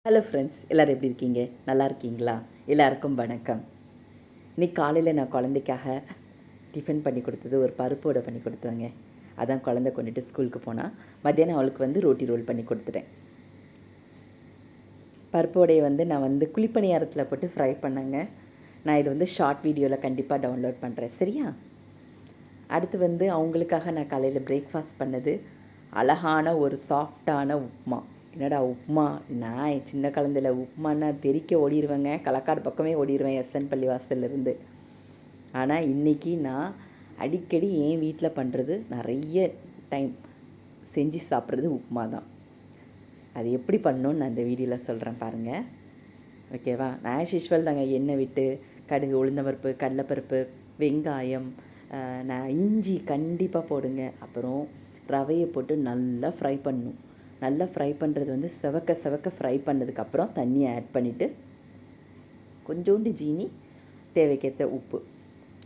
Hello friends, எல்லோரும் எப்படி இருக்கீங்க? நல்லா இருக்கீங்களா? எல்லாருக்கும் வணக்கம். இன்றைக்கி காலையில் நான் குழந்தைக்காக டிஃபன் பண்ணி கொடுத்தது ஒரு பருப்பு வடை பண்ணி கொடுத்தேங்க. அதான் குழந்தை கொண்டுட்டு ஸ்கூலுக்கு போனால் மத்தியானம் அவளுக்கு ரோட்டி ரோல் பண்ணி கொடுத்துட்டேன். பருப்பு வடையை நான் குழிப்பணியாரத்தில் போட்டு ஃப்ரை பண்ணேங்க. நான் இது ஷார்ட் வீடியோவில் கண்டிப்பாக டவுன்லோட் பண்ணுறேன், சரியா? அடுத்து அவங்களுக்காக நான் காலையில் பிரேக்ஃபாஸ்ட் பண்ணது அழகான ஒரு சாஃப்டான உப்புமா. என்னடா உப்புமா, நான் சின்ன குழந்தையில் உப்புமானா தெறிக்க ஓடிடுவேங்க, களக்காடு பக்கமே ஓடிடுவேன் எஸ்என் பள்ளி வாசல்லேருந்து. ஆனால் இன்றைக்கி நான் அடிக்கடி என் வீட்டில் பண்ணுறது நிறைய டைம் செஞ்சு சாப்பிட்றது உப்புமா தான். அது எப்படி பண்ணணுன்னு நான் இந்த வீடியோவில் சொல்கிறேன் பாருங்கள், ஓகேவா? நான் ஆஸ் யூஷுவல் தாங்க, எண்ணெய் விட்டு கடுகு, உளுந்தம்பருப்பு, கடலைப்பருப்பு, வெங்காயம், நான் இஞ்சி கண்டிப்பாக போடுங்க. அப்புறம் ரவையை போட்டு நல்லா ஃப்ரை பண்ணணும். நல்லா ஃப்ரை பண்ணுறது செவக்க ஃப்ரை பண்ணதுக்கப்புறம் தண்ணியை ஆட் பண்ணிவிட்டு கொஞ்சோண்டு ஜீனி, தேவைக்கேற்ற உப்பு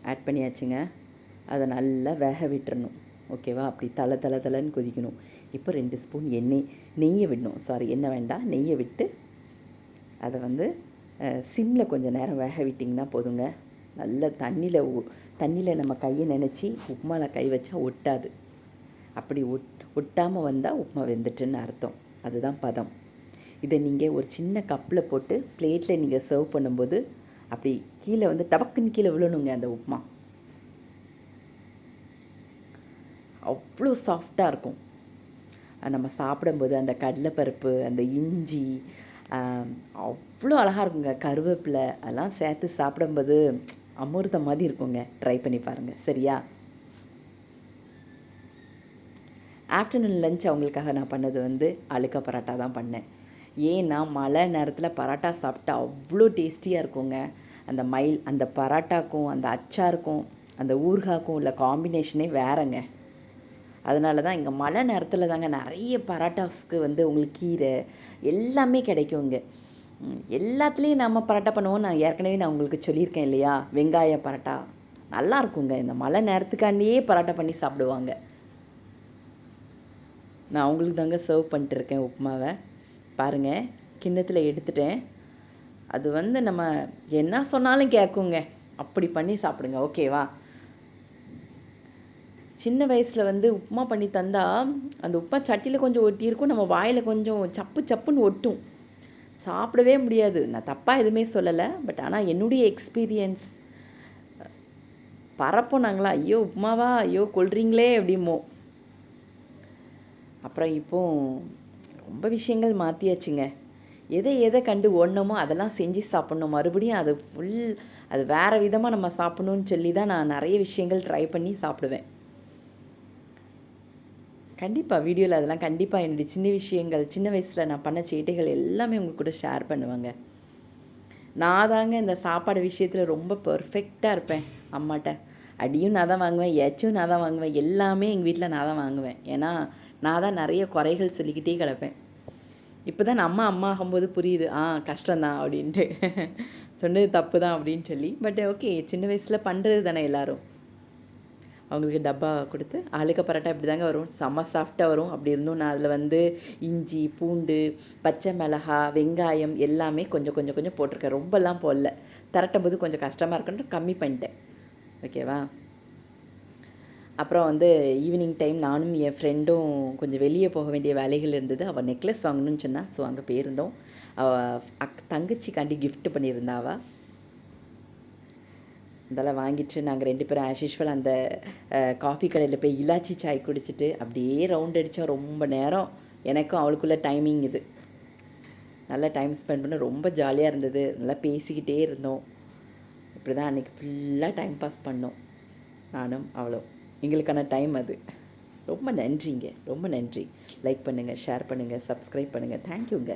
ஆட் பண்ணியாச்சுங்க. அதை நல்லா வேக விட்டுறணும், ஓகேவா? அப்படி தலைன்னு கொதிக்கணும். இப்போ 2 ஸ்பூன் நெய்யை விடணும். எண்ணெய் வேண்டாம், நெய்யை விட்டு அதை சிம்மில் கொஞ்சம் நேரம் வேக விட்டிங்கன்னா போதுங்க. நல்ல தண்ணியில் நம்ம கையை நினச்சி உப்புமாவில் கை வச்சா ஒட்டாது. அப்படி ஒட்டாமல் வந்தால் உப்புமா வெந்துட்டுன்னு அர்த்தம். அதுதான் பதம். இதை நீங்கள் ஒரு சின்ன கப்பில் போட்டு பிளேட்டில் நீங்கள் சர்வ் பண்ணும்போது அப்படி கீழே டபக்குன்னு கீழே விழணுங்க. அந்த உப்புமா அவ்வளோ சாஃப்டாக இருக்கும். நம்ம சாப்பிடும்போது அந்த கடலைப்பருப்பு, அந்த இஞ்சி அவ்வளோ அழகாக இருக்குங்க. கருவேப்பிலை அதெல்லாம் சேர்த்து சாப்பிடும்போது அமிர்தம் மாதிரி இருக்குங்க. ட்ரை பண்ணி பாருங்கள், சரியா? ஆஃப்டர்நூன் லஞ்ச் அவங்களுக்காக நான் பண்ணது ஆலுக்கா பரோட்டா தான் பண்ணேன். ஏன்னா மழை நேரத்தில் பரோட்டா சாப்பிட்டா அவ்வளோ டேஸ்டியாக இருக்குங்க. அந்த பரோட்டாக்கும் அந்த அச்சாருக்கும் அந்த ஊறுகாய்க்கும் உள்ள காம்பினேஷனே வேறங்க. அதனால தான் இங்கே மழை நேரத்தில் தாங்க நிறைய பரோட்டாஸ்க்கு உங்களுக்கு கீரை எல்லாமே கிடைக்குங்க. எல்லாத்துலேயும் நம்ம பரோட்டா பண்ணுவோம். நான் ஏற்கனவே உங்களுக்கு சொல்லியிருக்கேன் இல்லையா? வெங்காய பரோட்டா நல்லா இருக்குங்க. இந்த மழை நேரத்துக்காண்டியே பரோட்டா பண்ணி சாப்பிடுவாங்க. நான் அவங்களுக்கு தாங்க சர்வ் பண்ணிட்டுருக்கேன் உப்புமாவை. பாருங்கள், கிண்ணத்தில் எடுத்துட்டேன். அது நம்ம என்ன சொன்னாலும் கேட்குங்க. அப்படி பண்ணி சாப்பிடுங்க, ஓகேவா? சின்ன வயசில் உப்புமா பண்ணி தந்தால் அந்த உப்புமா சட்டியில் கொஞ்சம் ஒட்டியிருக்கும், நம்ம வாயில் கொஞ்சம் சப்புன்னு ஒட்டும், சாப்பிடவே முடியாது. நான் தப்பாக எதுவுமே சொல்லலை, பட் ஆனால் என்னுடைய எக்ஸ்பீரியன்ஸ் பரப்போம் நாங்களா, ஐயோ உப்புமாவா, ஐயோ கொள்றீங்களே அப்படிமோ. அப்புறம் இப்போது ரொம்ப விஷயங்கள் மாற்றியாச்சுங்க. எதை கண்டு ஓடணுமோ அதெல்லாம் செஞ்சு சாப்பிட்ணும். மறுபடியும் அது வேறு விதமாக நம்ம சாப்பிட்ணுன்னு சொல்லி தான் நான் நிறைய விஷயங்கள் ட்ரை பண்ணி சாப்பிடுவேன். கண்டிப்பாக வீடியோவில் அதெல்லாம் கண்டிப்பாக என்னுடைய சின்ன வயசில் நான் பண்ண சேட்டைகள் எல்லாமே உங்கள் கூட ஷேர் பண்ணுவேங்க. நான் தாங்க இந்த சாப்பாடு விஷயத்தில் ரொம்ப பர்ஃபெக்டாக இருப்பேன். அம்மாட்ட அடியும் நான் தான் வாங்குவேன், ஏச்சும் நான் தான் வாங்குவேன், எல்லாமே எங்கள் வீட்டில் நான் தான் வாங்குவேன். ஏன்னா நான் தான் நிறைய குறைகள் சொல்லிக்கிட்டே கிடப்பேன். இப்போ தான் அம்மா ஆகும்போது புரியுது, கஷ்டம்தான் அப்படின்ட்டு, சொன்னது தப்பு தான் அப்படின்னு சொல்லி. பட் ஓகே, சின்ன வயசில் பண்ணுறது தானே எல்லோரும். அவங்களுக்கு டப்பா கொடுத்து ஆலுக்கா பரோட்டா இப்படி தாங்க வரும், செம்ம சாஃப்டாக வரும். அப்படி இருந்தும் நான் அதில் இஞ்சி, பூண்டு, பச்சை மிளகா, வெங்காயம் எல்லாமே கொஞ்சம் போட்டிருக்கேன். ரொம்பலாம் போடல. திரட்டும் போது கொஞ்சம் கஷ்டமாக இருக்குன்ட்டு கம்மி பண்ணிட்டேன், ஓகேவா? அப்புறம் ஈவினிங் டைம் நானும் என் ஃப்ரெண்டும் கொஞ்சம் வெளியே போக வேண்டிய வேலைகள் இருந்தது. அவள் நெக்லஸ் வாங்கணும்னு சொன்னால், ஸோ அங்கே போயிருந்தோம். அவள் தங்கச்சிக்காண்டி கிஃப்ட் பண்ணியிருந்தா. அவள் இதெல்லாம் வாங்கிட்டு நாங்கள் 2 பேரும் ஆஸ் யூஷுவல் அந்த காஃபி கடையில் போய் இலாச்சி சாய் குடிச்சிட்டு அப்படியே ரவுண்ட் அடித்தோம் ரொம்ப நேரம். எனக்கும் அவளுக்குள்ள டைமிங் இது. நல்லா டைம் ஸ்பெண்ட் பண்ண ரொம்ப ஜாலியாக இருந்தது. நல்லா பேசிக்கிட்டே இருந்தோம். இப்படி தான் அன்றைக்கி ஃபுல்லாக டைம் பாஸ் பண்ணோம், நானும் அவளும். எங்களுக்கான டைம் அது. ரொம்ப நன்றிங்க, ரொம்ப நன்றி. லைக் பண்ணுங்கள், ஷேர் பண்ணுங்கள், சப்ஸ்கிரைப் பண்ணுங்கள். தேங்க்யூங்க.